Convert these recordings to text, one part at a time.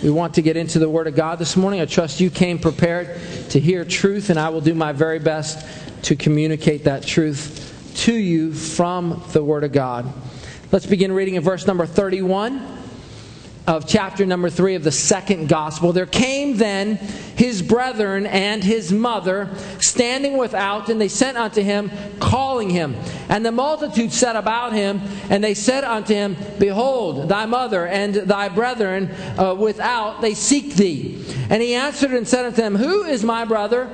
We want to get into the Word of God this morning. I trust you came prepared to hear truth, and I will do my very best to communicate that truth to you from the Word of God. Let's begin reading in verse number 31 of chapter number 3 of the second gospel. There came then his brethren and his mother standing without, and they sent unto him, calling him. And the multitude sat about him, and they said unto him, Behold, thy mother and thy brethren without, they seek thee. And he answered and said unto them, Who is my brother?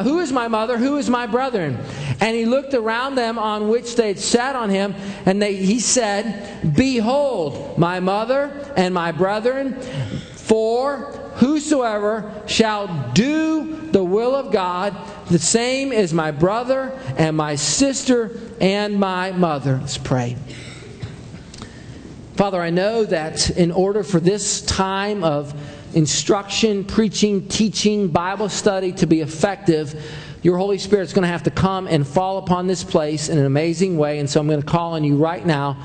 Who is my mother? Who is my brethren? And he looked around them on which they had sat on him, and he said, Behold, my mother and my brethren, for whosoever shall do the will of God, the same is my brother and my sister and my mother. Let's pray. Father, I know that in order for this time of instruction, preaching, teaching, Bible study to be effective, your Holy Spirit's going to have to come and fall upon this place in an amazing way. And so I'm going to call on you right now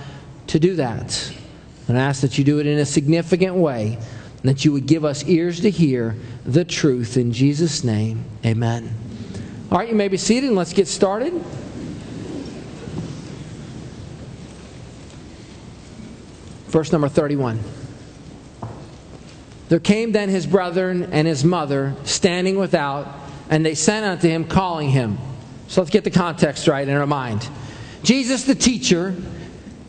to do that. And I ask that you do it in a significant way, and that you would give us ears to hear the truth. In Jesus' name, amen. All right, you may be seated, and let's get started. Verse number 31. There came then his brethren and his mother standing without, and they sent unto him, calling him. So let's get the context right in our mind. Jesus the teacher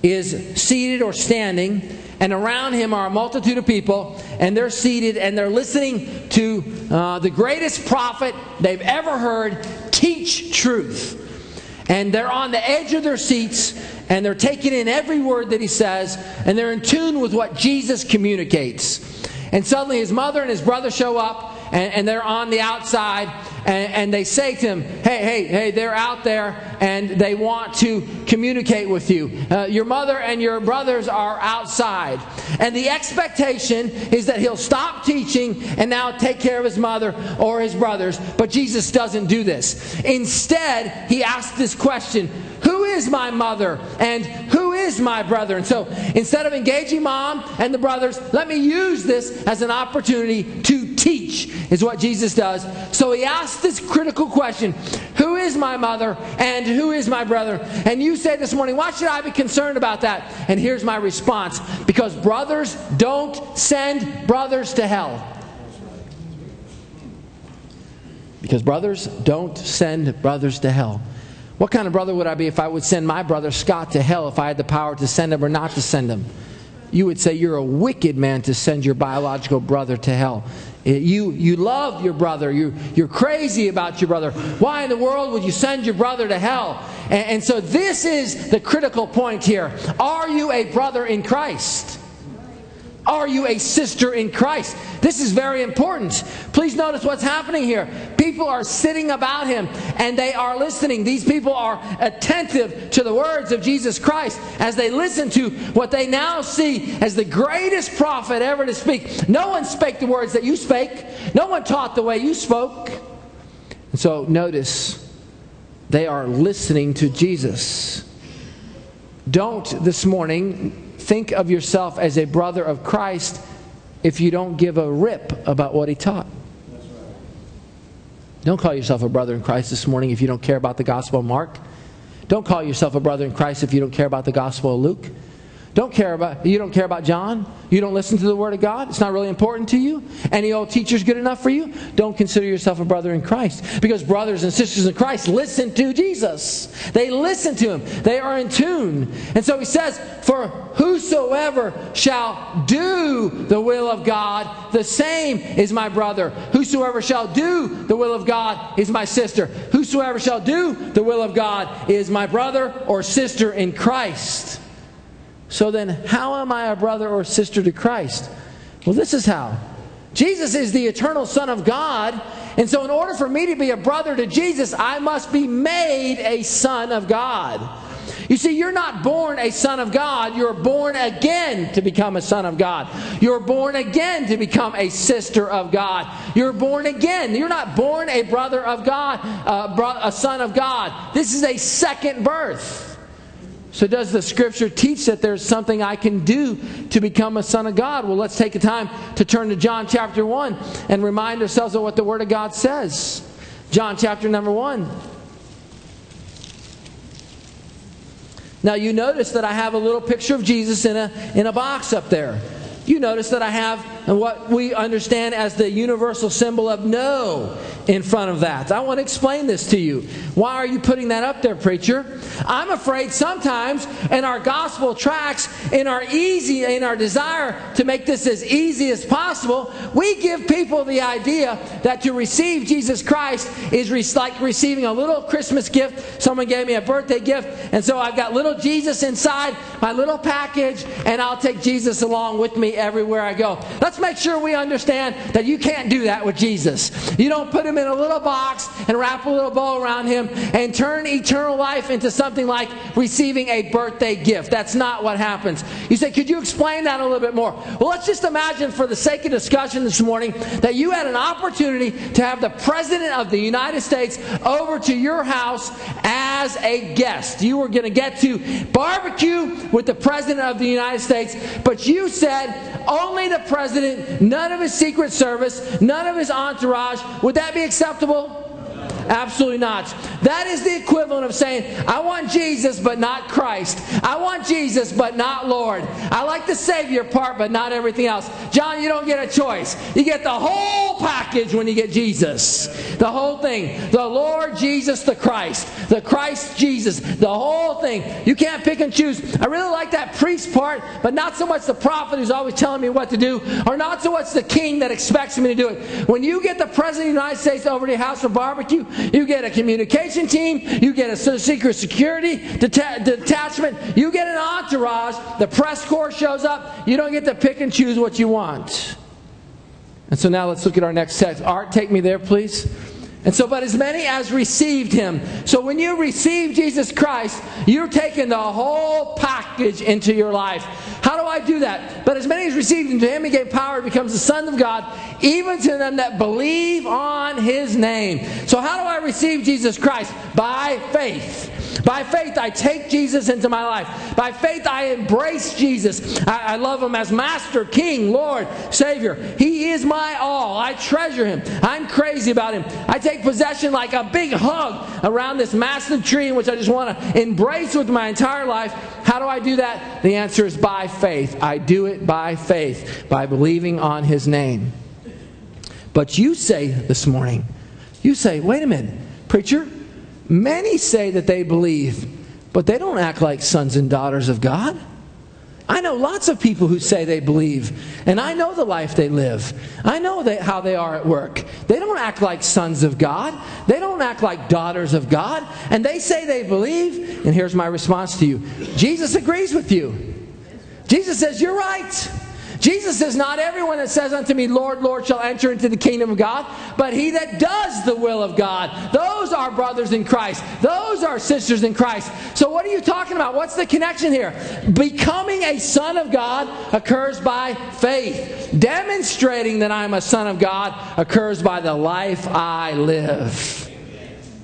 is seated or standing, and around him are a multitude of people, and they're seated and they're listening to the greatest prophet they've ever heard teach truth. And they're on the edge of their seats, and they're taking in every word that he says, and they're in tune with what Jesus communicates. And suddenly his mother and his brother show up, and they're on the outside, and they say to him, hey, they're out there, and they want to communicate with you. Your mother and your brothers are outside. And the expectation is that he'll stop teaching and now take care of his mother or his brothers. But Jesus doesn't do this. Instead, he asks this question, who is my mother and who is my brother? And so instead of engaging mom and the brothers, let me use this as an opportunity to teach, is what Jesus does. So he asks this critical question, who is my mother and who is my brother? And you say this morning, why should I be concerned about that? And here's my response, because brothers don't send brothers to hell. Because brothers don't send brothers to hell. What kind of brother would I be if I would send my brother Scott to hell if I had the power to send him or not to send him? You would say you're a wicked man to send your biological brother to hell. You love your brother. You're crazy about your brother. Why in the world would you send your brother to hell? And so this is the critical point here. Are you a brother in Christ? Are you a sister in Christ? This is very important. Please notice what's happening here. People are sitting about him and they are listening. These people are attentive to the words of Jesus Christ as they listen to what they now see as the greatest prophet ever to speak. No one spake the words that you spake. No one taught the way you spoke. And so notice, they are listening to Jesus. Don't this morning think of yourself as a brother of Christ if you don't give a rip about what he taught. Don't call yourself a brother in Christ this morning if you don't care about the Gospel of Mark. Don't call yourself a brother in Christ if you don't care about the Gospel of Luke. You don't care about John. You don't listen to the Word of God. It's not really important to you. Any old teacher's good enough for you. Don't consider yourself a brother in Christ. Because brothers and sisters in Christ listen to Jesus. They listen to him. They are in tune. And so he says, for whosoever shall do the will of God, the same is my brother. Whosoever shall do the will of God is my sister. Whosoever shall do the will of God is my brother or sister in Christ. So then, how am I a brother or sister to Christ? Well, this is how. Jesus is the eternal Son of God. And so in order for me to be a brother to Jesus, I must be made a son of God. You see, you're not born a son of God. You're born again to become a son of God. You're born again to become a sister of God. You're born again. You're not born a brother of God, a son of God. This is a second birth. So does the Scripture teach that there's something I can do to become a son of God? Well, let's take a time to turn to John chapter 1 and remind ourselves of what the Word of God says. John chapter number 1. Now you notice that I have a little picture of Jesus in a box up there. You notice that I have what we understand as the universal symbol of no in front of that. I want to explain this to you. Why are you putting that up there, preacher? I'm afraid sometimes in our gospel tracts, in our desire to make this as easy as possible, we give people the idea that to receive Jesus Christ is like receiving a little Christmas gift. Someone gave me a birthday gift, and so I've got little Jesus inside my little package, and I'll take Jesus along with me everywhere I go. Let's make sure we understand that you can't do that with Jesus. You don't put him in a little box and wrap a little bow around him and turn eternal life into something like receiving a birthday gift. That's not what happens. You say, could you explain that a little bit more? Well, let's just imagine for the sake of discussion this morning that you had an opportunity to have the President of the United States over to your house as a guest. You were going to get to barbecue with the President of the United States, but you said only the President, none of his Secret Service, none of his entourage. Would that be acceptable? Absolutely not. That is the equivalent of saying, I want Jesus but not Christ. I want Jesus but not Lord. I like the Savior part but not everything else. John, you don't get a choice. You get the whole package when you get Jesus. The whole thing. The Lord Jesus the Christ. The Christ Jesus. The whole thing. You can't pick and choose. I really like that priest part, but not so much the prophet who's always telling me what to do, or not so much the king that expects me to do it. When you get the President of the United States over to your house for barbecue, you get a communication team, you get a secret security detachment, you get an entourage, the press corps shows up, you don't get to pick and choose what you want. And so now let's look at our next text. Art, take me there, please. And so, but as many as received him. So when you receive Jesus Christ, you're taking the whole package into your life. How do I do that? But as many as received him, to him he gave power to become the Son of God, even to them that believe on his name. So how do I receive Jesus Christ? By faith. By faith, I take Jesus into my life. By faith, I embrace Jesus. I love him as Master, King, Lord, Savior. He is my all. I treasure him. I'm crazy about him. I take possession like a big hug around this massive tree in which I just want to embrace with my entire life. How do I do that? The answer is by faith. I do it by faith, by believing on his name. But you say this morning, you say, wait a minute, preacher, many say that they believe, but they don't act like sons and daughters of God. I know lots of people who say they believe, and I know the life they live. I know how they are at work. They don't act like sons of God. They don't act like daughters of God. And they say they believe, and here's my response to you. Jesus agrees with you. Jesus says, you're right. Jesus says, not everyone that says unto me, Lord, Lord, shall enter into the kingdom of God, but he that does the will of God. Those are brothers in Christ. Those are sisters in Christ. So what are you talking about? What's the connection here? Becoming a son of God occurs by faith. Demonstrating that I'm a son of God occurs by the life I live.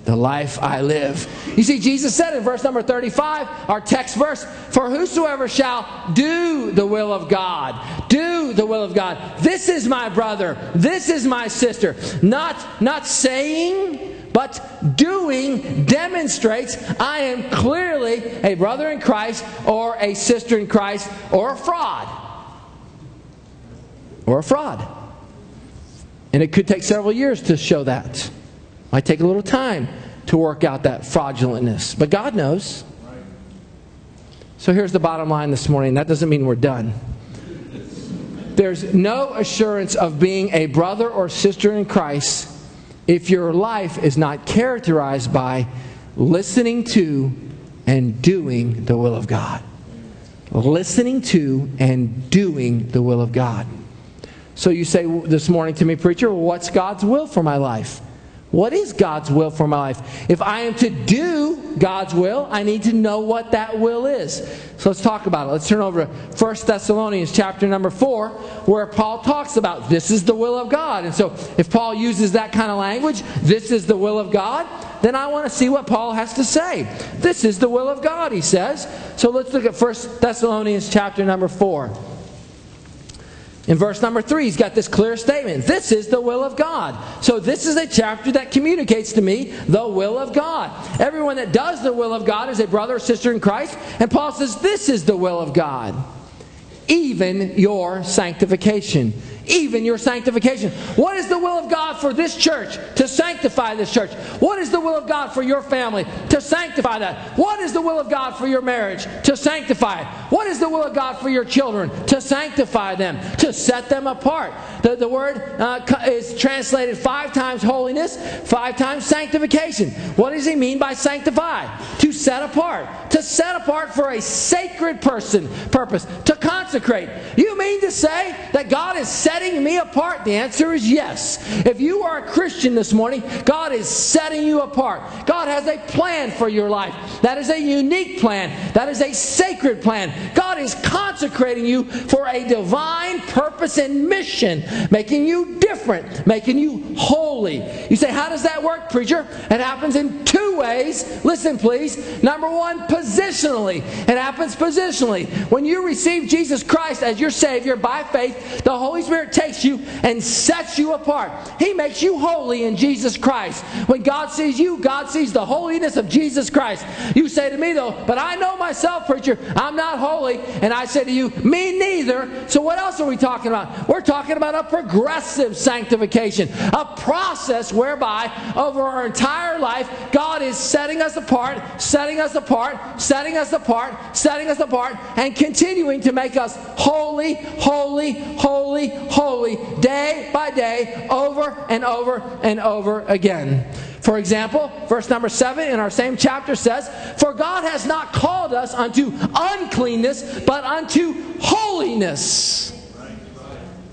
The life I live. You see, Jesus said in verse number 35, our text verse, for whosoever shall do the will of God, do the will of God. This is my brother. This is my sister. Not saying, but doing demonstrates I am clearly a brother in Christ or a sister in Christ or a fraud. Or a fraud. And it could take several years to show that. Might take a little time to work out that fraudulentness. But God knows. So here's the bottom line this morning. That doesn't mean we're done. There's no assurance of being a brother or sister in Christ if your life is not characterized by listening to and doing the will of God. Listening to and doing the will of God. So you say this morning to me, preacher, well, what's God's will for my life? What is God's will for my life? If I am to do God's will, I need to know what that will is. So let's talk about it. Let's turn over to 1 Thessalonians chapter number 4, where Paul talks about this is the will of God. And so if Paul uses that kind of language, this is the will of God, then I want to see what Paul has to say. This is the will of God, he says. So let's look at 1 Thessalonians chapter number 4. In verse number 3, he's got this clear statement. This is the will of God. So this is a chapter that communicates to me the will of God. Everyone that does the will of God is a brother or sister in Christ. And Paul says, this is the will of God. Even your sanctification. Even your sanctification. What is the will of God for this church? To sanctify this church. What is the will of God for your family? To sanctify that. What is the will of God for your marriage? To sanctify it. What is the will of God for your children? To sanctify them. To set them apart. The word is translated 5 times holiness, 5 times sanctification. What does he mean by sanctify? To set apart. To set apart for a sacred purpose. To consecrate. You mean to say that God is setting me apart? The answer is yes. If you are a Christian this morning, God is setting you apart. God has a plan for your life. That is a unique plan. That is a sacred plan. God is consecrating you for a divine purpose and mission, making you different, making you holy. You say, how does that work, preacher? It happens in 2 ways. Listen, please. Number 1, positionally. It happens positionally. When you receive Jesus Christ as your Savior by faith, the Holy Spirit takes you and sets you apart. He makes you holy in Jesus Christ. When God sees you, God sees the holiness of Jesus Christ. You say to me though, but I know myself, preacher, I'm not holy. And I say to you, me neither. So what else are we talking about? We're talking about a progressive sanctification. A process whereby over our entire life, God is setting us apart, setting us apart, setting us apart, setting us apart, and continuing to make us holy, holy, holy, holy, day by day, over and over and over again. For example, verse number 7 in our same chapter says, for God has not called us unto uncleanness, but unto holiness.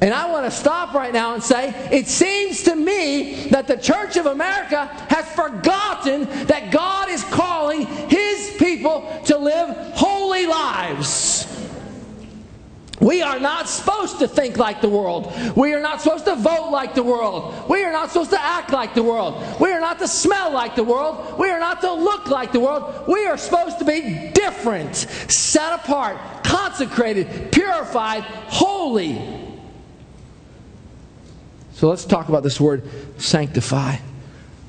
And I want to stop right now and say, it seems to me that the Church of America has forgotten that God is calling His people to live holy lives. We are not supposed to think like the world. We are not supposed to vote like the world. We are not supposed to act like the world. We are not to smell like the world. We are not to look like the world. We are supposed to be different, set apart, consecrated, purified, holy. So let's talk about this word, sanctify.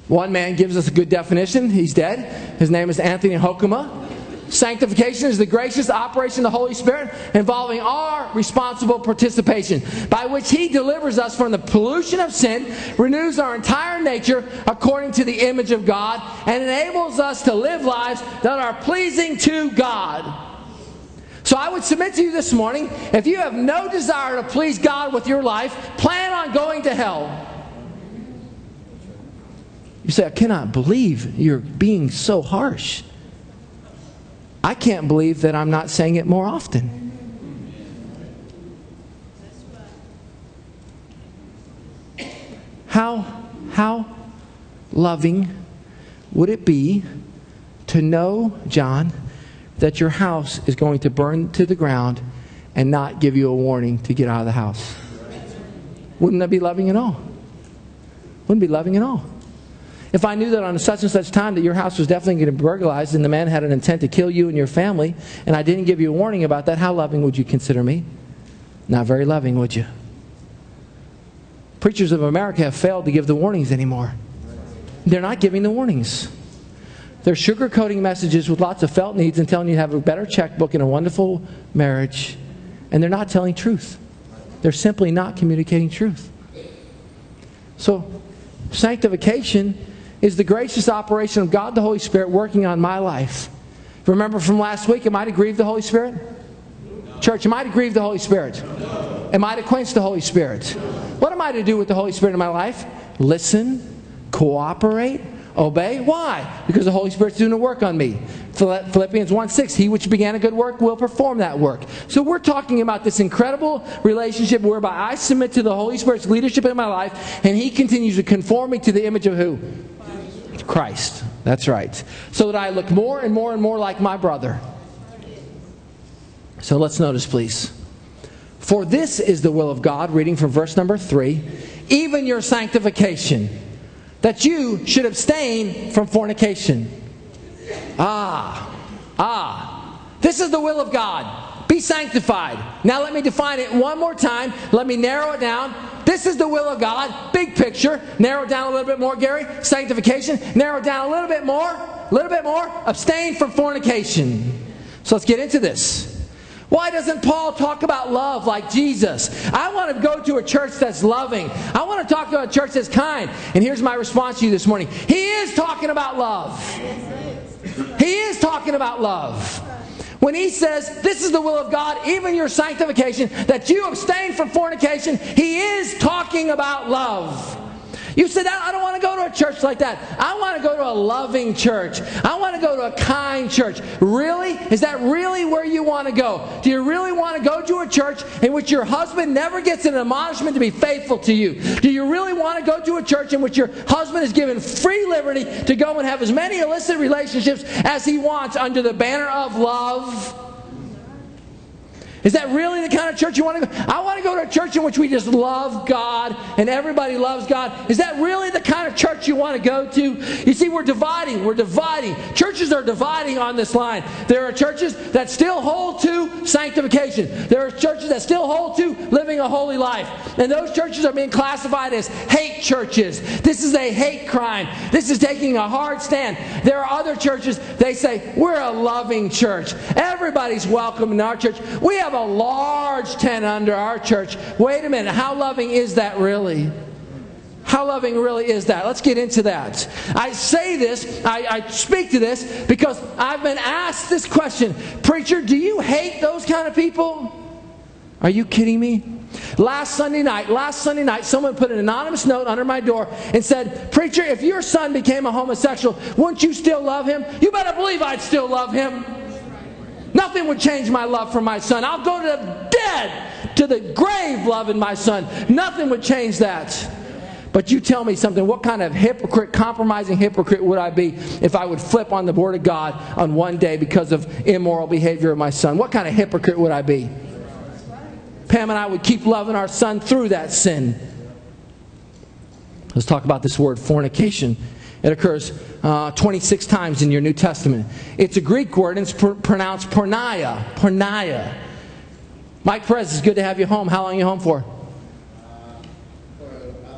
One man gives us a good definition. He's dead. His name is Anthony Hokuma. Sanctification is the gracious operation of the Holy Spirit involving our responsible participation, by which He delivers us from the pollution of sin, renews our entire nature according to the image of God, and enables us to live lives that are pleasing to God. So I would submit to you this morning, if you have no desire to please God with your life, plan on going to hell. You say, I cannot believe you're being so harsh. I can't believe that I'm not saying it more often. How loving would it be to know, John, that your house is going to burn to the ground and not give you a warning to get out of the house? Wouldn't that be loving at all? Wouldn't be loving at all. If I knew that on such and such time that your house was definitely going to be burglarized and the man had an intent to kill you and your family, and I didn't give you a warning about that, how loving would you consider me? Not very loving, would you? Preachers of America have failed to give the warnings anymore. They're not giving the warnings. They're sugarcoating messages with lots of felt needs and telling you to have a better checkbook and a wonderful marriage. And they're not telling truth. They're simply not communicating truth. So, sanctification is the gracious operation of God the Holy Spirit working on my life. Remember from last week, am I to grieve the Holy Spirit? No. Church, am I to grieve the Holy Spirit? No. Am I to quench the Holy Spirit? No. What am I to do with the Holy Spirit in my life? Listen, cooperate, obey. Why? Because the Holy Spirit's doing a work on me. Philippians 1:6, He which began a good work will perform that work. So we're talking about this incredible relationship whereby I submit to the Holy Spirit's leadership in my life, and He continues to conform me to the image of who? Christ. That's right. So that I look more and more and more like my brother. So let's notice, please. For this is the will of God, reading from verse number 3, even your sanctification. that you should abstain from fornication. This is the will of God. Be sanctified. Now let me define it one more time. Let me narrow it down. This is the will of God. Big picture. Narrow it down a little bit more, Gary. Sanctification. Narrow it down a little bit more. Abstain from fornication. So let's get into this. Why doesn't Paul talk about love like Jesus? I want to go to a church that's loving. I want to talk to a church that's kind. And here's my response to you this morning. He is talking about love. He is talking about love. When he says, this is the will of God, even your sanctification, that you abstain from fornication, he is talking about love. You said, I don't want to go to a church like that. I want to go to a loving church. I want to go to a kind church. Really? Is that really where you want to go? Do you really want to go to a church in which your husband never gets an admonishment to be faithful to you? Do you really want to go to a church in which your husband is given free liberty to go and have as many illicit relationships as he wants under the banner of love? Is that really the kind of church you want to go? I want to go to a church in which we just love God and everybody loves God. Is that really the kind of church you want to go to? You see, we're dividing. Churches are dividing on this line. There are churches that still hold to sanctification. There are churches that still hold to living a holy life. And those churches are being classified as hate churches. This is a hate crime. This is taking a hard stand. There are other churches, they say, we're a loving church. Everybody's welcome in our church. We have a large tent under our church. Wait a minute, how loving is that really? How loving really is that? Let's get into that. I say this, I speak to this because I've been asked this question. Preacher, do you hate those kind of people? Are you kidding me? Last Sunday night, someone put an anonymous note under my door and said, Preacher, if your son became a homosexual, wouldn't you still love him? You better believe I'd still love him. Nothing would change my love for my son. I'll go to the dead, to the grave loving my son. Nothing would change that. But you tell me something. What kind of hypocrite, compromising hypocrite would I be if I would flip on the Word of God on one day because of immoral behavior of my son? What kind of hypocrite would I be? Pam and I would keep loving our son through that sin. Let's talk about this word, fornication. It occurs 26 times in your New Testament. It's a Greek word and it's pronounced porneia. Porneia. Mike Perez, it's good to have you home. How long are you home for?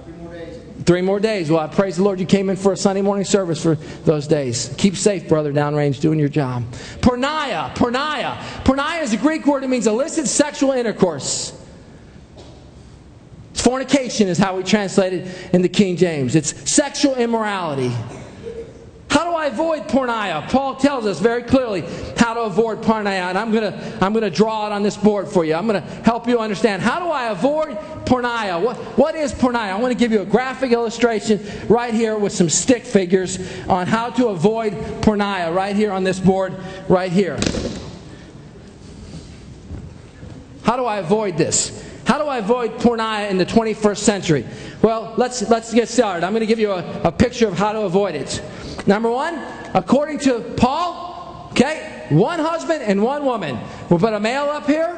3 more days. 3 more days. Well, I praise the Lord you came in for a Sunday morning service for those days. Keep safe, brother, downrange, doing your job. Porneia. Porneia. Porneia is a Greek word. It means illicit sexual intercourse. Fornication is how we translate it in the King James. It's sexual immorality. How do I avoid porneia? Paul tells us very clearly how to avoid porneia, and I'm going to draw it on this board for you. I'm going to help you understand. How do I avoid porneia? What is porneia? I want to give you a graphic illustration right here with some stick figures on how to avoid porneia right here on this board right here. How do I avoid this? How do I avoid porneia in the 21st century? Well, let's get started. I'm going to give you a picture of how to avoid it. Number one, according to Paul, okay, one husband and one woman. We'll put a male up here,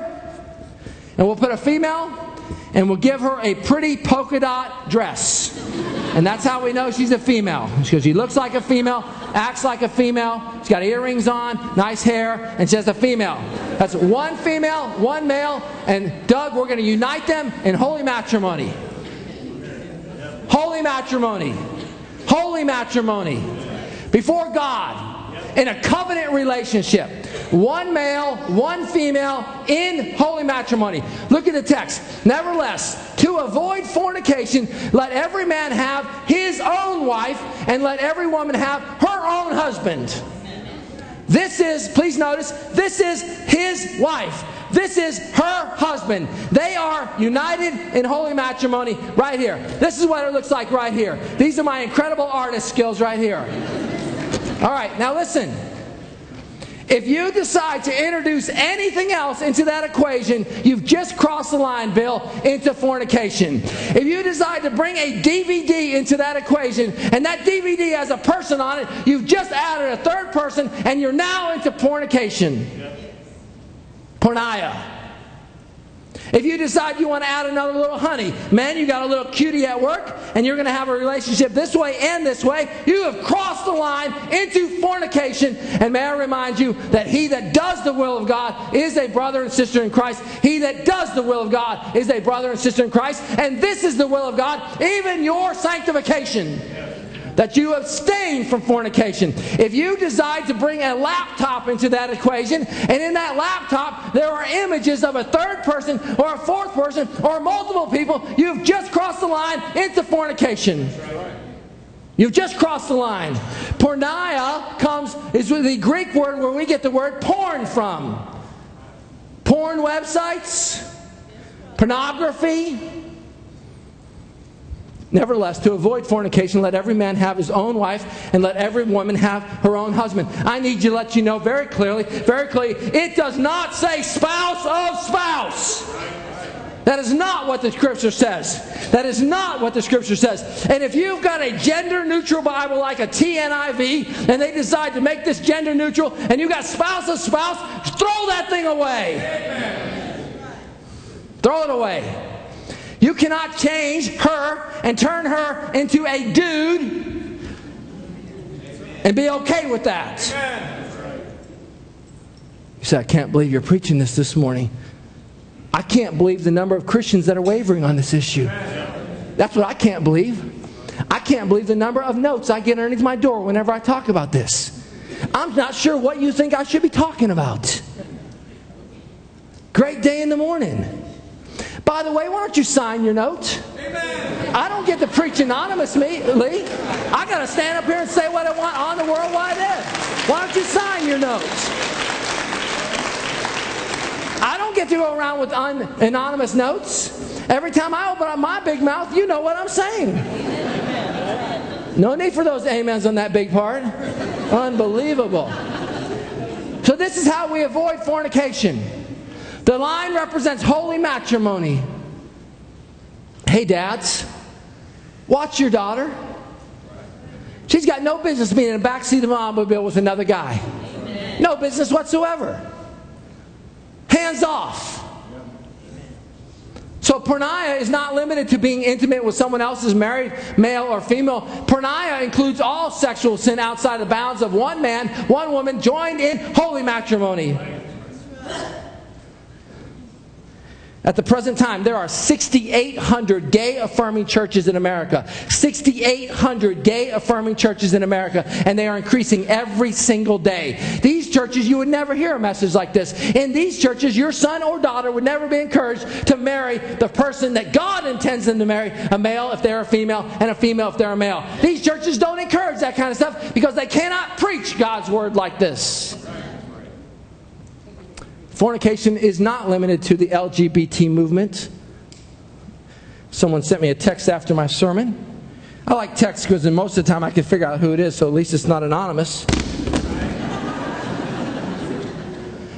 and we'll put a female, and we'll give her a pretty polka dot dress. And that's how we know she's a female. Because she looks like a female, acts like a female, she's got earrings on, nice hair, and she's a female. That's one female, one male, and Doug, we're going to unite them in holy matrimony. Holy matrimony. Holy matrimony. Before God, in a covenant relationship. One male, one female, in holy matrimony. Look at the text. Nevertheless, to avoid fornication, let every man have his own wife, and let every woman have her own husband. This is, please notice, this is his wife. This is her husband. They are united in holy matrimony right here. This is what it looks like right here. These are my incredible artist skills right here. All right, now listen. If you decide to introduce anything else into that equation, you've just crossed the line, Bill, into fornication. If you decide to bring a DVD into that equation, and that DVD has a person on it, you've just added a third person, and you're now into fornication. Porneia. If you decide you want to add another little honey, man, you got a little cutie at work, and you're going to have a relationship this way and this way, you have crossed the line into fornication. And may I remind you that he that does the will of God is a brother and sister in Christ. He that does the will of God is a brother and sister in Christ. And this is the will of God, even your sanctification. That you abstain from fornication. If you decide to bring a laptop into that equation, and in that laptop there are images of a third person or a fourth person or multiple people, you've just crossed the line into fornication. You've just crossed the line. Porneia is the Greek word where we get the word porn from. Porn websites, pornography. Nevertheless, to avoid fornication, let every man have his own wife, and let every woman have her own husband. I need to let you know very clearly, it does not say spouse of spouse. That is not what the Scripture says. That is not what the Scripture says. And if you've got a gender-neutral Bible like a TNIV, and they decide to make this gender-neutral, and you've got spouse of spouse, throw that thing away. Amen. Throw it away. You cannot change her and turn her into a dude and be okay with that. You say, I can't believe you're preaching this morning. I can't believe the number of Christians that are wavering on this issue. That's what I can't believe. I can't believe the number of notes I get underneath my door whenever I talk about this. I'm not sure what you think I should be talking about. Great day in the morning. By the way, why don't you sign your note? Amen. I don't get to preach anonymously. I got to stand up here and say what I want on the Worldwide Ed. Why don't you sign your note? I don't get to go around with anonymous notes. Every time I open up my big mouth, you know what I'm saying. No need for those amens on that big part. Unbelievable. So this is how we avoid fornication. The line represents holy matrimony. Hey, dads, watch your daughter. She's got no business being in the backseat of an automobile with another guy. No business whatsoever. Hands off. So porneia is not limited to being intimate with someone else's married male or female. Porneia includes all sexual sin outside the bounds of one man, one woman joined in holy matrimony. At the present time, there are 6,800 gay-affirming churches in America. 6,800 gay-affirming churches in America, and they are increasing every single day. These churches, you would never hear a message like this. In these churches, your son or daughter would never be encouraged to marry the person that God intends them to marry, a male if they're a female, and a female if they're a male. These churches don't encourage that kind of stuff because they cannot preach God's word like this. Fornication is not limited to the LGBT movement. Someone sent me a text after my sermon. I like texts because most of the time I can figure out who it is, so at least it's not anonymous.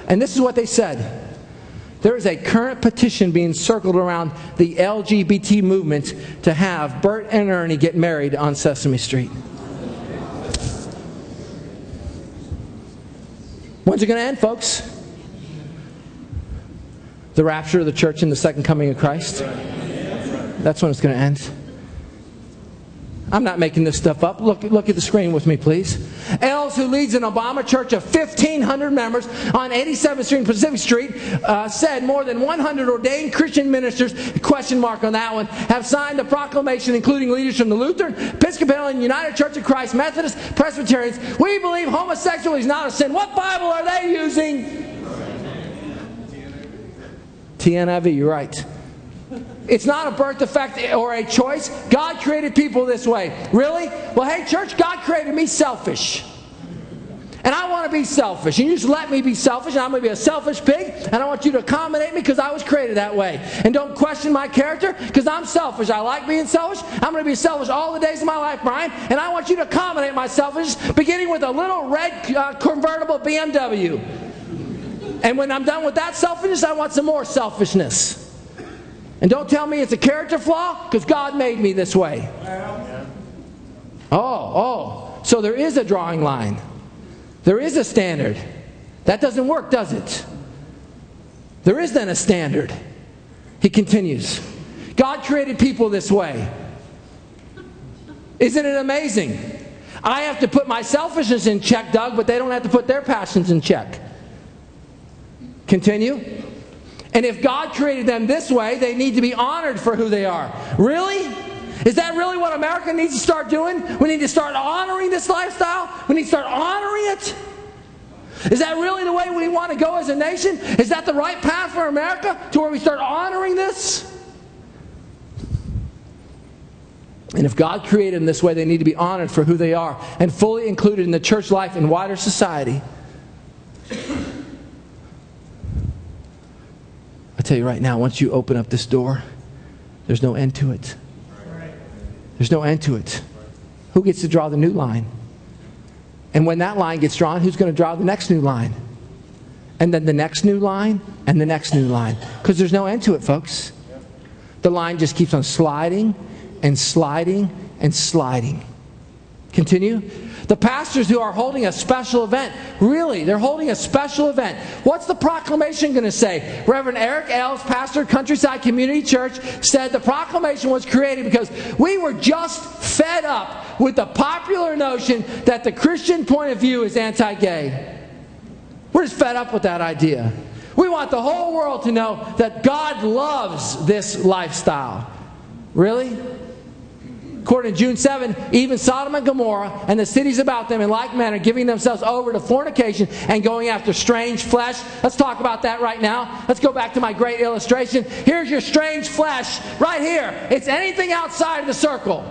And this is what they said. There is a current petition being circled around the LGBT movement to have Bert and Ernie get married on Sesame Street. When's it going to end, folks? The rapture of the church and the second coming of Christ. That's when it's going to end. I'm not making this stuff up. Look at the screen with me, please. Els, who leads an Obama church of 1,500 members on 87th Street and Pacific Street, said more than 100 ordained Christian ministers, question mark on that one, have signed a proclamation including leaders from the Lutheran, Episcopalian, United Church of Christ, Methodist, Presbyterians. We believe homosexuality is not a sin. What Bible are they using? TNIV, you're right. It's not a birth defect or a choice. God created people this way. Really? Well, hey, church, God created me selfish. And I want to be selfish. And you just let me be selfish. And I'm going to be a selfish pig. And I want you to accommodate me because I was created that way. And don't question my character because I'm selfish. I like being selfish. I'm going to be selfish all the days of my life, Brian. And I want you to accommodate my selfishness, beginning with a little red convertible BMW. And when I'm done with that selfishness, I want some more selfishness. And don't tell me it's a character flaw, because God made me this way. So there is a drawing line. There is a standard. That doesn't work, does it? There is then a standard. He continues. God created people this way. Isn't it amazing? I have to put my selfishness in check, Doug, but they don't have to put their passions in check. Continue. And if God created them this way, they need to be honored for who they are. Really? Is that really what America needs to start doing? We need to start honoring this lifestyle? We need to start honoring it? Is that really the way we want to go as a nation? Is that the right path for America, to where we start honoring this? And if God created them this way, they need to be honored for who they are and fully included in the church life and wider society. I tell you right now, once you open up this door, there's no end to it. There's no end to it. Who gets to draw the new line? And when that line gets drawn, who's going to draw the next new line? And then the next new line, and the next new line. Because there's no end to it, folks. The line just keeps on sliding and sliding and sliding. Continue. The pastors who are holding a special event, really, they're holding a special event. What's the proclamation going to say? Reverend Eric Ailes, pastor of Countryside Community Church, said the proclamation was created because we were just fed up with the popular notion that the Christian point of view is anti-gay. We're just fed up with that idea. We want the whole world to know that God loves this lifestyle. Really? According to June 7, even Sodom and Gomorrah and the cities about them in like manner giving themselves over to fornication and going after strange flesh. Let's talk about that right now. Let's go back to my great illustration. Here's your strange flesh right here. It's anything outside of the circle.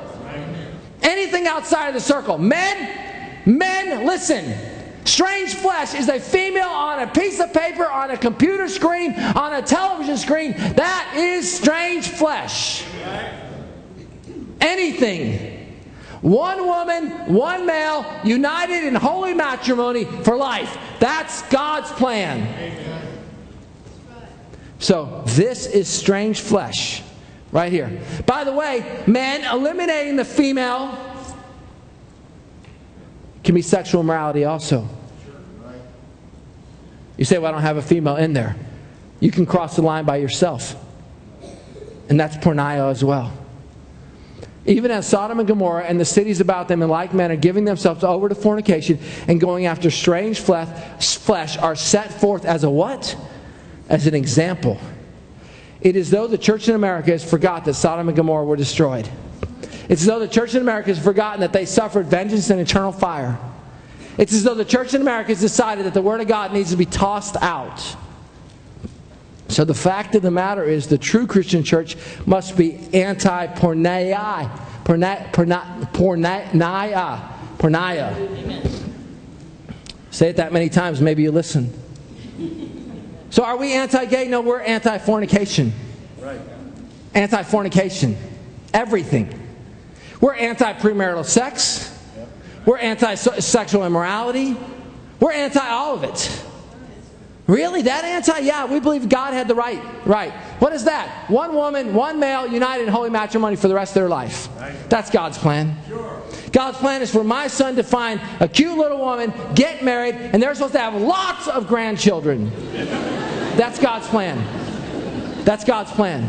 Anything outside of the circle. Men, listen. Strange flesh is a female on a piece of paper, on a computer screen, on a television screen. That is strange flesh. Anything. One woman, one male, united in holy matrimony for life. That's God's plan. Amen. So this is strange flesh right here. By the way, men, eliminating the female can be sexual immorality also. You say, well, I don't have a female in there. You can cross the line by yourself. And that's porneia as well. Even as Sodom and Gomorrah and the cities about them in like manner giving themselves over to fornication and going after strange flesh are set forth as a what? As an example. It is as though the church in America has forgot that Sodom and Gomorrah were destroyed. It's as though the church in America has forgotten that they suffered vengeance and eternal fire. It's as though the church in America has decided that the Word of God needs to be tossed out. So the fact of the matter is, the true Christian church must be anti-porneia. Say it that many times, maybe you listen. So are we anti-gay? No, we're anti-fornication. Right. Anti-fornication. Everything. We're anti-premarital sex. Yep. We're anti-sexual immorality. We're anti all of it. Really? That anti? Yeah, we believe God had the right. Right. What is that? One woman, one male, united in holy matrimony for the rest of their life. That's God's plan. God's plan is for my son to find a cute little woman, get married, and they're supposed to have lots of grandchildren. That's God's plan. That's God's plan.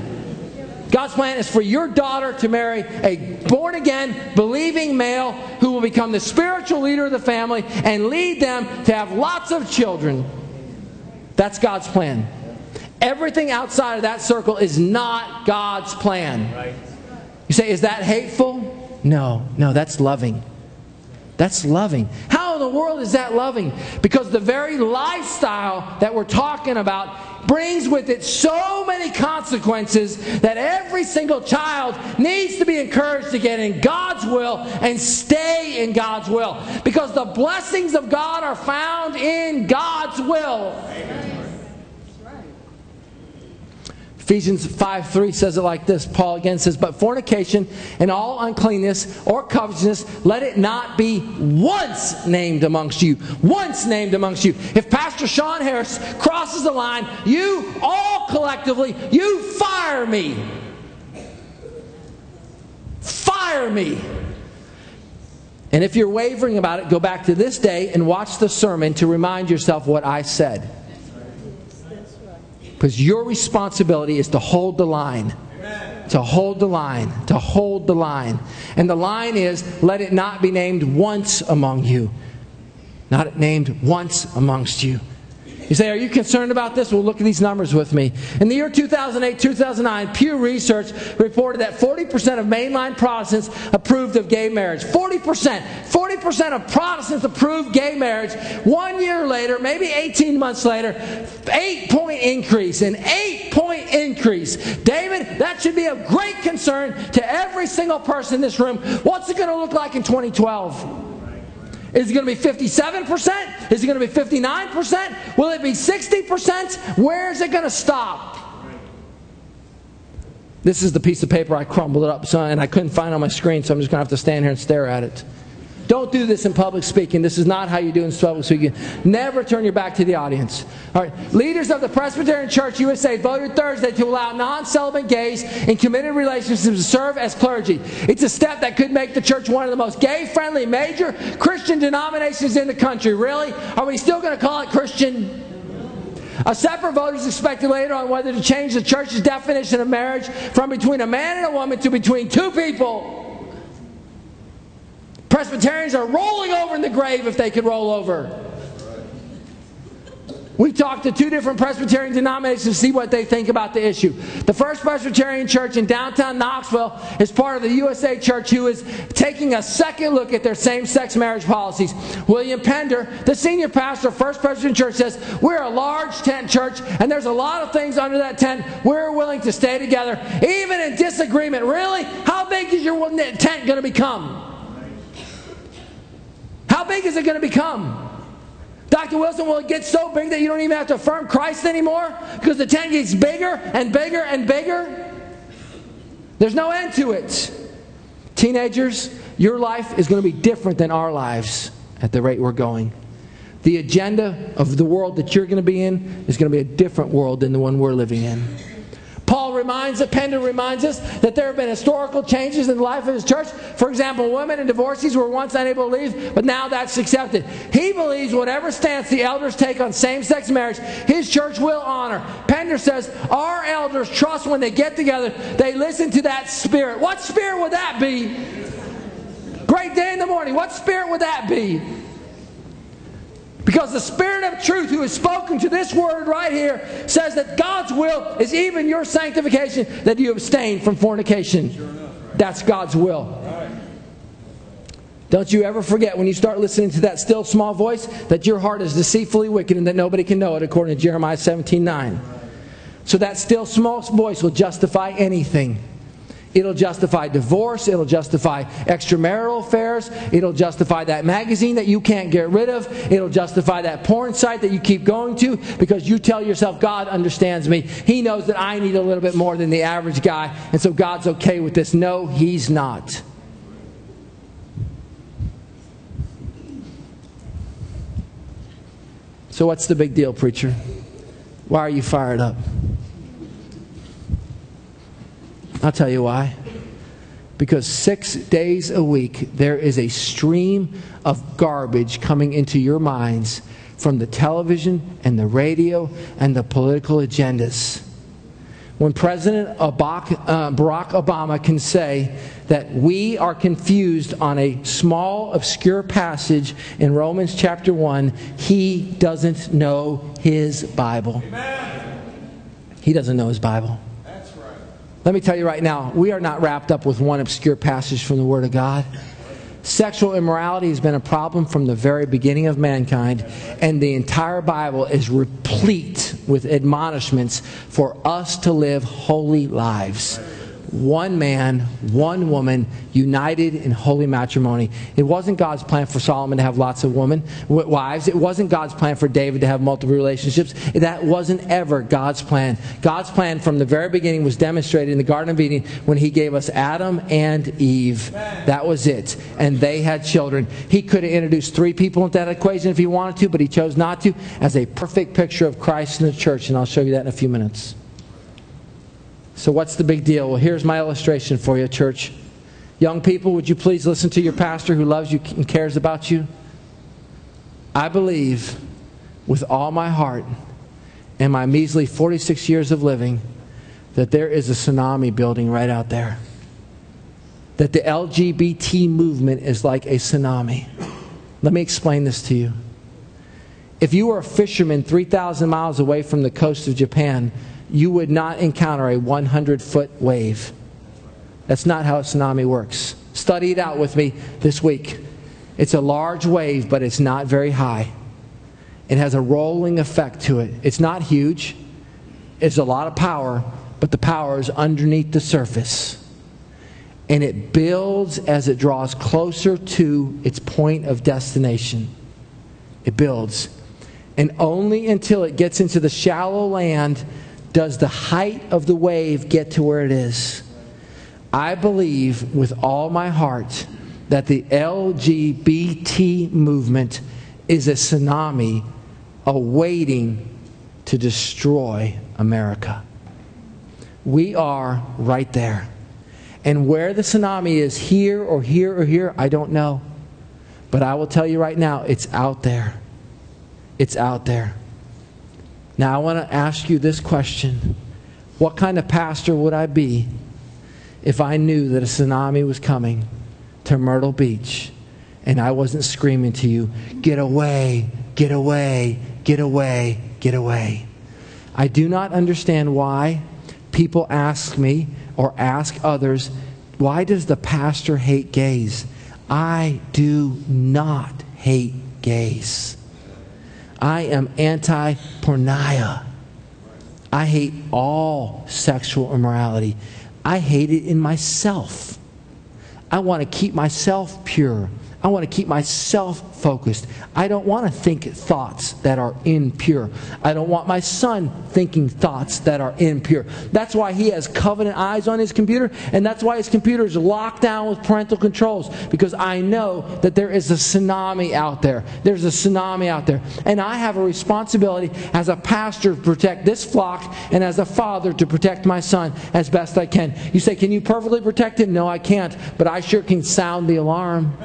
God's plan is for your daughter to marry a born-again, believing male who will become the spiritual leader of the family and lead them to have lots of children. That's God's plan. Everything outside of that circle is not God's plan. Right. You say, is that hateful? No, that's loving. That's loving. How in the world is that loving? Because the very lifestyle that we're talking about brings with it so many consequences that every single child needs to be encouraged to get in God's will and stay in God's will. Because the blessings of God are found in God's will. Amen. Ephesians 5:3 says it like this. Paul again says, but fornication and all uncleanness or covetousness, let it not be once named amongst you. Once named amongst you. If Pastor Sean Harris crosses the line, you all collectively, you fire me. Fire me. And if you're wavering about it, go back to this day and watch the sermon to remind yourself what I said. Because your responsibility is to hold the line. Amen. To hold the line. To hold the line. And the line is, let it not be named once among you. Not named once amongst you. You say, are you concerned about this? Well, look at these numbers with me. In the year 2008-2009, Pew Research reported that 40% of mainline Protestants approved of gay marriage. 40%. 40% of Protestants approved gay marriage. 1 year later, maybe 18 months later, 8-point increase. An 8-point increase. David, that should be of great concern to every single person in this room. What's it going to look like in 2012? Is it going to be 57%? Is it going to be 59%? Will it be 60%? Where is it going to stop? This is the piece of paper I crumbled it up, and I couldn't find it on my screen, so I'm just going to have to stand here and stare at it. Don't do this in public speaking. This is not how you do in public speaking. Never turn your back to the audience. All right. Leaders of the Presbyterian Church USA voted Thursday to allow non-celibate gays in committed relationships to serve as clergy. It's a step that could make the church one of the most gay-friendly major Christian denominations in the country. Really? Are we still going to call it Christian? A separate vote is expected later on whether to change the church's definition of marriage from between a man and a woman to between two people. Presbyterians are rolling over in the grave if they could roll over. We talked to 2 different Presbyterian denominations to see what they think about the issue. The First Presbyterian Church in downtown Knoxville is part of the USA Church, who is taking a second look at their same-sex marriage policies. William Pender, the senior pastor of First Presbyterian Church, says, we're a large tent church, and there's a lot of things under that tent. We're willing to stay together, even in disagreement. Really? How big is your tent going to become? How big is it going to become? Dr. Wilson, will it get so big that you don't even have to affirm Christ anymore? Because the tent gets bigger and bigger and bigger? There's no end to it. Teenagers, your life is going to be different than our lives at the rate we're going. The agenda of the world that you're going to be in is going to be a different world than the one we're living in. Pender reminds us that there have been historical changes in the life of his church. For example, women and divorcees were once unable to leave, but now that's accepted. He believes whatever stance the elders take on same-sex marriage, his church will honor. Pender says, our elders trust when they get together, they listen to that spirit. What spirit would that be? Great day in the morning. What spirit would that be? Because the Spirit of truth who is spoken to this word right here says that God's will is even your sanctification, that you abstain from fornication. Sure enough, right? That's God's will. Right. Don't you ever forget when you start listening to that still small voice that your heart is deceitfully wicked and that nobody can know it, according to Jeremiah 17:9. So that still small voice will justify anything. It'll justify divorce. It'll justify extramarital affairs. It'll justify that magazine that you can't get rid of. It'll justify that porn site that you keep going to because you tell yourself, God understands me. He knows that I need a little bit more than the average guy, and so God's okay with this. No, He's not. So what's the big deal, preacher? Why are you fired up? I'll tell you why. Because 6 days a week, there is a stream of garbage coming into your minds from the television and the radio and the political agendas. When President Barack Obama can say that we are confused on a small, obscure passage in Romans chapter 1, he doesn't know his Bible. Amen. He doesn't know his Bible. Let me tell you right now, we are not wrapped up with one obscure passage from the Word of God. Sexual immorality has been a problem from the very beginning of mankind, and the entire Bible is replete with admonishments for us to live holy lives. One man, one woman, united in holy matrimony. It wasn't God's plan for Solomon to have lots of wives. It wasn't God's plan for David to have multiple relationships. That wasn't ever God's plan. God's plan from the very beginning was demonstrated in the Garden of Eden when He gave us Adam and Eve. That was it. And they had children. He could have introduced 3 people into that equation if He wanted to, but He chose not to, as a perfect picture of Christ and the church. And I'll show you that in a few minutes. So what's the big deal? Well, here's my illustration for you, church. Young people, would you please listen to your pastor who loves you and cares about you? I believe with all my heart in my measly 46 years of living that there is a tsunami building right out there. That the LGBT movement is like a tsunami. Let me explain this to you. If you were a fisherman 3,000 miles away from the coast of Japan, you would not encounter a 100-foot wave. That's not how a tsunami works. Study it out with me this week. It's a large wave, but it's not very high. It has a rolling effect to it. It's not huge. It's a lot of power, but the power is underneath the surface. And it builds as it draws closer to its point of destination. It builds. And only until it gets into the shallow land does the height of the wave get to where it is. I believe with all my heart that the LGBT movement is a tsunami awaiting to destroy America. We are right there. And where the tsunami is, here or here or here, I don't know. But I will tell you right now, it's out there. It's out there. Now I want to ask you this question. What kind of pastor would I be if I knew that a tsunami was coming to Myrtle Beach and I wasn't screaming to you, get away, get away, get away, get away? I do not understand why people ask me or ask others, why does the pastor hate gays? I do not hate gays. I am anti-Porneia. I hate all sexual immorality. I hate it in myself. I want to keep myself pure. I want to keep myself focused. I don't want to think thoughts that are impure. I don't want my son thinking thoughts that are impure. That's why he has covenant eyes on his computer, and that's why his computer is locked down with parental controls, because I know that there is a tsunami out there. There's a tsunami out there. And I have a responsibility as a pastor to protect this flock, and as a father to protect my son as best I can. You say, can you perfectly protect him? No, I can't. But I sure can sound the alarm.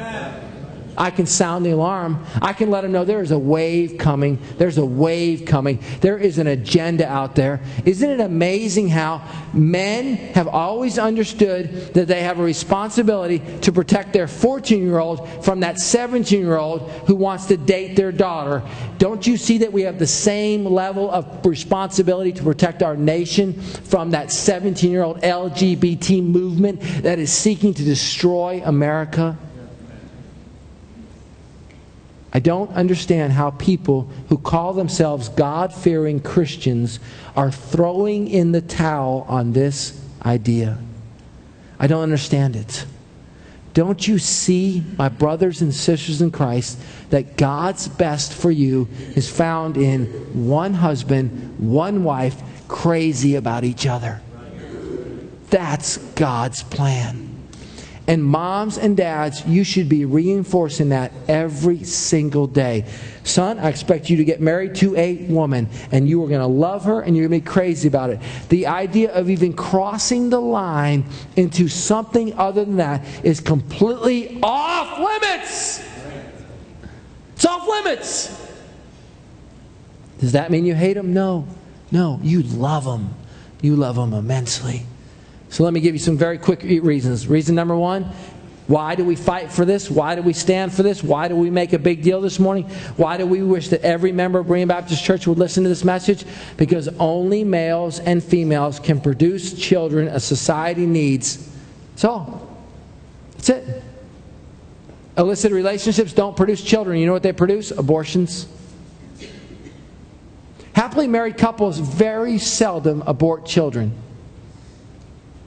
I can sound the alarm. I can let them know there is a wave coming. There's a wave coming. There is an agenda out there. Isn't it amazing how men have always understood that they have a responsibility to protect their 14-year-old from that 17-year-old who wants to date their daughter? Don't you see that we have the same level of responsibility to protect our nation from that 17-year-old LGBT movement that is seeking to destroy America? I don't understand how people who call themselves God-fearing Christians are throwing in the towel on this idea. I don't understand it. Don't you see, my brothers and sisters in Christ, that God's best for you is found in one husband, one wife, crazy about each other? That's God's plan. And moms and dads, you should be reinforcing that every single day. Son, I expect you to get married to a woman, and you are going to love her, and you're going to be crazy about it. The idea of even crossing the line into something other than that is completely off limits. It's off limits. Does that mean you hate them? No. No, you love them. You love them immensely. So let me give you some very quick reasons. Reason number one, why do we fight for this? Why do we stand for this? Why do we make a big deal this morning? Why do we wish that every member of Berean Baptist Church would listen to this message? Because only males and females can produce children a society needs. That's all. That's it. Illicit relationships don't produce children. You know what they produce? Abortions. Happily married couples very seldom abort children.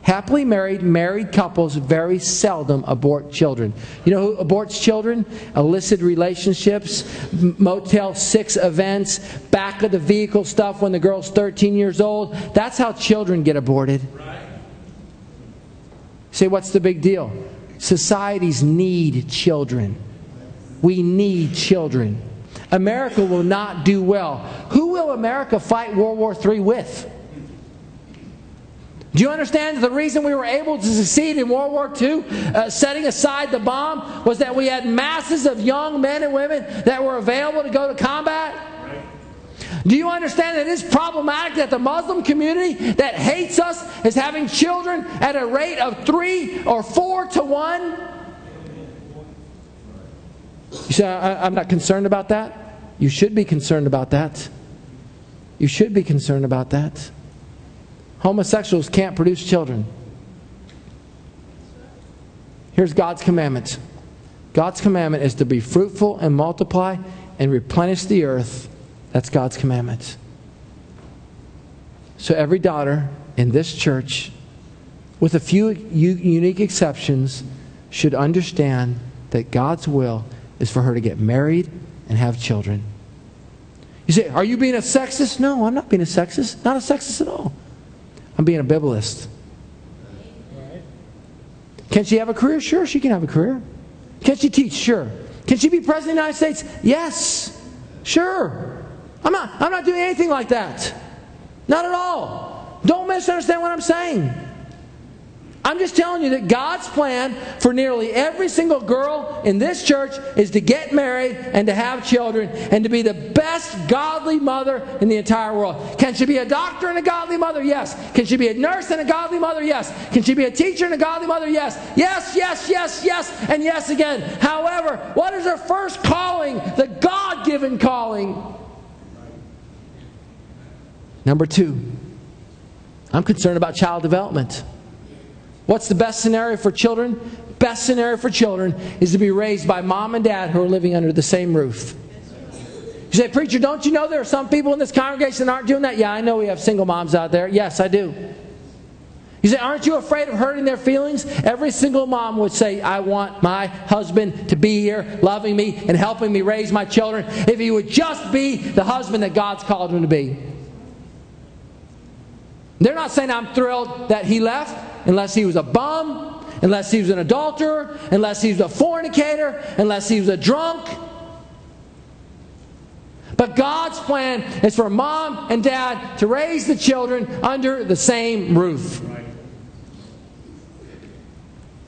Happily married couples very seldom abort children. You know who aborts children? Illicit relationships, Motel 6 events, back of the vehicle stuff when the girl's 13 years old. That's how children get aborted. Say, what's the big deal? Societies need children. We need children. America will not do well. Who will America fight World War III with? Do you understand the reason we were able to succeed in World War II, setting aside the bomb, was that we had masses of young men and women that were available to go to combat? Do you understand that it is problematic that the Muslim community that hates us is having children at a rate of 3 or 4 to 1? You say, I'm not concerned about that? You should be concerned about that. You should be concerned about that. Homosexuals can't produce children. Here's God's commandment. God's commandment is to be fruitful and multiply and replenish the earth. That's God's commandment. So every daughter in this church, with a few unique exceptions, should understand that God's will is for her to get married and have children. You say, are you being a sexist? No, I'm not being a sexist. Not a sexist at all. I'm being a biblist. Can she have a career? Sure, she can have a career. Can she teach? Sure. Can she be president of the United States? Yes. Sure. I'm not doing anything like that. Not at all. Don't misunderstand what I'm saying. I'm just telling you that God's plan for nearly every single girl in this church is to get married and to have children and to be the best godly mother in the entire world. Can she be a doctor and a godly mother? Yes. Can she be a nurse and a godly mother? Yes. Can she be a teacher and a godly mother? Yes. Yes, yes, yes, yes, and yes again. However, what is her first calling? The God-given calling. Number 2, I'm concerned about child development. What's the best scenario for children? Best scenario for children is to be raised by mom and dad who are living under the same roof. You say, preacher, don't you know there are some people in this congregation that aren't doing that? Yeah, I know we have single moms out there. Yes, I do. You say, aren't you afraid of hurting their feelings? Every single mom would say, I want my husband to be here, loving me and helping me raise my children, if he would just be the husband that God's called him to be. They're not saying I'm thrilled that he left unless he was a bum, unless he was an adulterer, unless he was a fornicator, unless he was a drunk. But God's plan is for mom and dad to raise the children under the same roof.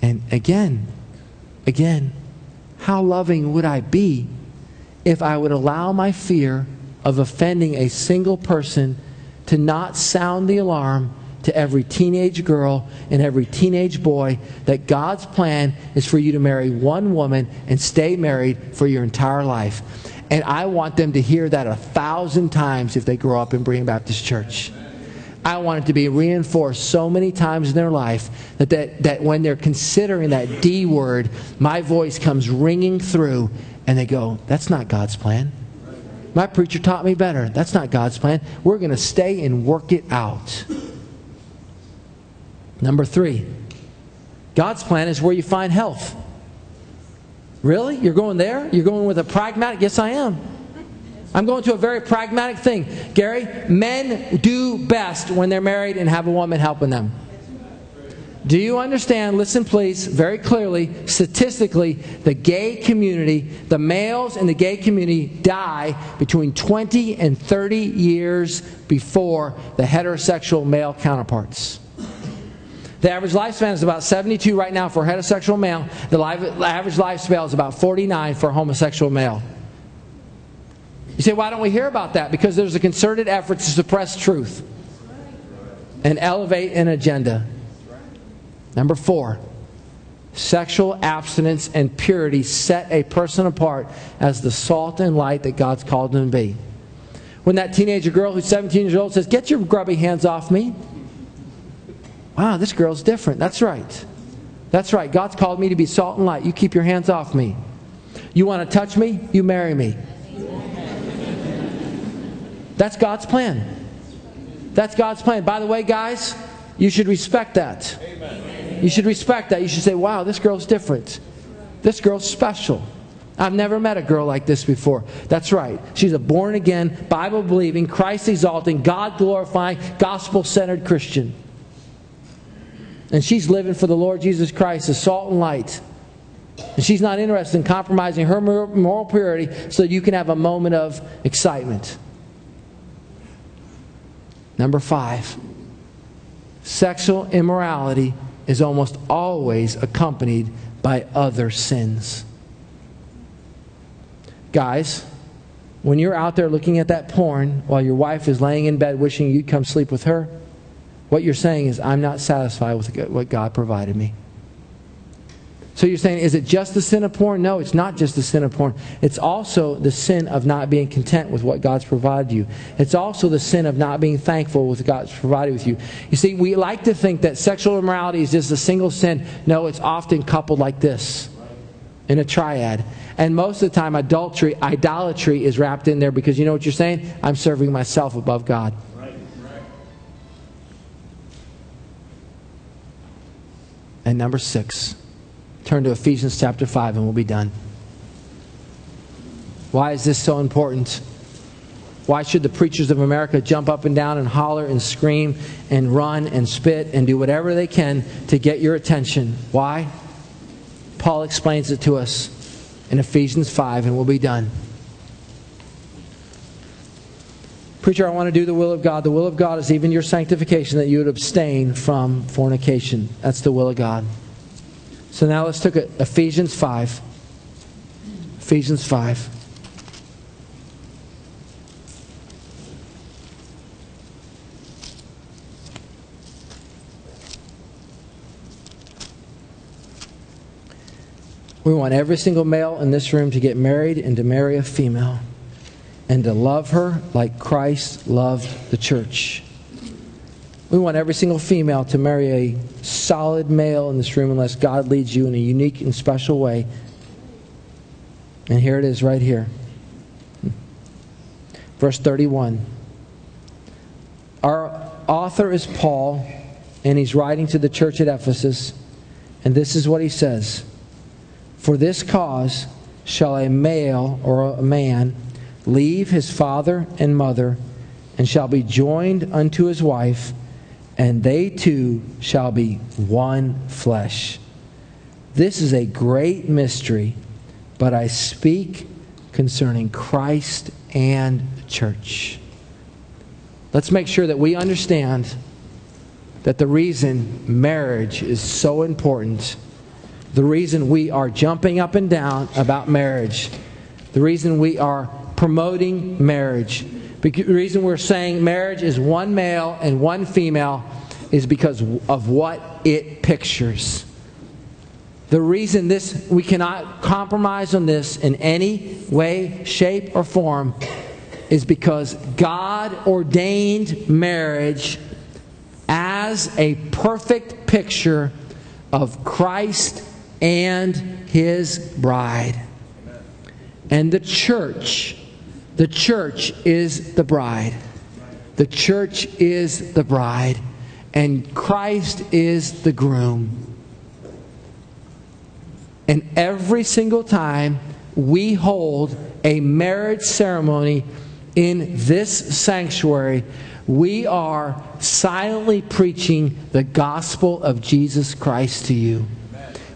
And again, how loving would I be if I would allow my fear of offending a single person to not sound the alarm to every teenage girl and every teenage boy that God's plan is for you to marry one woman and stay married for your entire life. And I want them to hear that 1,000 times if they grow up in Berean Baptist Church. I want it to be reinforced so many times in their life that when they're considering that D word, my voice comes ringing through and they go, that's not God's plan. My preacher taught me better. That's not God's plan. We're going to stay and work it out. Number 3, God's plan is where you find health. Really? You're going there? You're going with a pragmatic? Yes, I am. I'm going to a very pragmatic thing. Gary, men do best when they're married and have a woman helping them. Do you understand, listen please, very clearly, statistically, the gay community, the males in the gay community die between 20 and 30 years before the heterosexual male counterparts. The average lifespan is about 72 right now for a heterosexual male. The average lifespan is about 49 for a homosexual male. You say, why don't we hear about that? Because there's a concerted effort to suppress truth and elevate an agenda. Number 4, sexual abstinence and purity set a person apart as the salt and light that God's called them to be. When that teenager girl who's 17 years old says, get your grubby hands off me. Wow, this girl's different. That's right. That's right. God's called me to be salt and light. You keep your hands off me. You want to touch me? You marry me. That's God's plan. That's God's plan. By the way, guys, you should respect that. You should respect that. You should say, wow, this girl's different. This girl's special. I've never met a girl like this before. That's right. She's a born-again, Bible-believing, Christ-exalting, God-glorifying, gospel-centered Christian. And she's living for the Lord Jesus Christ as salt and light. And she's not interested in compromising her moral purity so that you can have a moment of excitement. Number 5, sexual immorality is almost always accompanied by other sins. Guys, when you're out there looking at that porn while your wife is laying in bed wishing you'd come sleep with her, what you're saying is, I'm not satisfied with what God provided me. So you're saying, is it just the sin of porn? No, it's not just the sin of porn. It's also the sin of not being content with what God's provided you. It's also the sin of not being thankful with what God's provided with you. You see, we like to think that sexual immorality is just a single sin. No, it's often coupled like this, in a triad. And most of the time, idolatry is wrapped in there, because you know what you're saying? I'm serving myself above God. And number 6. Turn to Ephesians chapter 5 and we'll be done. Why is this so important? Why should the preachers of America jump up and down and holler and scream and run and spit and do whatever they can to get your attention? Why? Paul explains it to us in Ephesians 5 and we'll be done. Preacher, I want to do the will of God. The will of God is even your sanctification, that you would abstain from fornication. That's the will of God. So now let's look at Ephesians 5. Ephesians 5. We want every single male in this room to get married and to marry a female and to love her like Christ loved the church. We want every single female to marry a solid male in this room unless God leads you in a unique and special way. And here it is right here. Verse 31. Our author is Paul, and he's writing to the church at Ephesus. And this is what he says. For this cause shall a male or a man leave his father and mother, and shall be joined unto his wife, and they two shall be one flesh. This is a great mystery, but I speak concerning Christ and the church. Let's make sure that we understand that the reason marriage is so important, the reason we are jumping up and down about marriage, the reason we are promoting marriage, the reason we're saying marriage is one male and one female, is because of what it pictures. The reason we cannot compromise on this in any way, shape, or form is because God ordained marriage as a perfect picture of Christ and His bride. And the church is the bride. The church is the bride. And Christ is the groom. And every single time we hold a marriage ceremony in this sanctuary, we are silently preaching the gospel of Jesus Christ to you.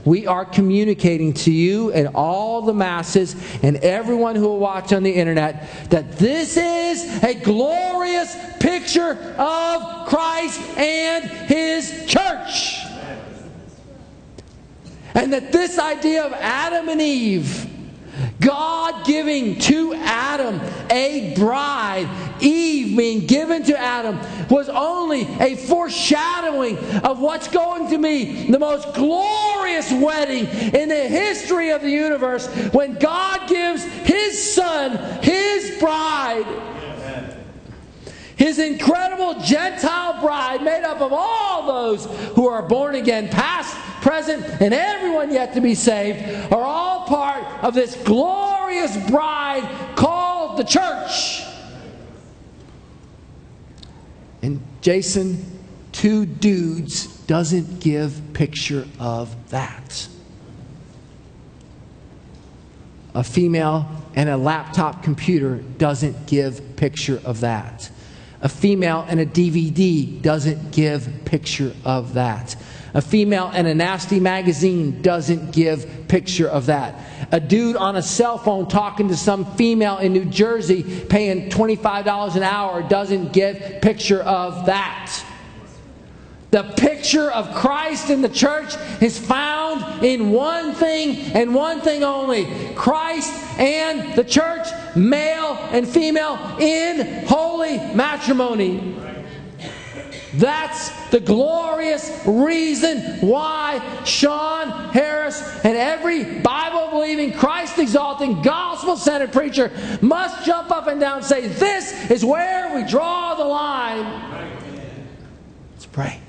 We are communicating to you and all the masses and everyone who will watch on the internet that this is a glorious picture of Christ and His church. And that this idea of Adam and Eve, God giving to Adam a bride, Eve being given to Adam, was only a foreshadowing of what's going to be the most glorious wedding in the history of the universe, when God gives His Son, His bride, His incredible Gentile bride made up of all those who are born again, past, present, and everyone yet to be saved, are all part of this glorious bride called the church. And Jason, two dudes doesn't give picture of that. A female and a laptop computer doesn't give picture of that. A female and a DVD doesn't give picture of that. A female and a nasty magazine doesn't give picture of that. A dude on a cell phone talking to some female in New Jersey paying $25 an hour doesn't give picture of that. The picture of Christ in the church is found in one thing and one thing only: Christ and the church male and female in holy matrimony. That's the glorious reason why Sean Harris and every Bible-believing, Christ-exalting, gospel-centered preacher must jump up and down and say, this is where we draw the line. Let's pray.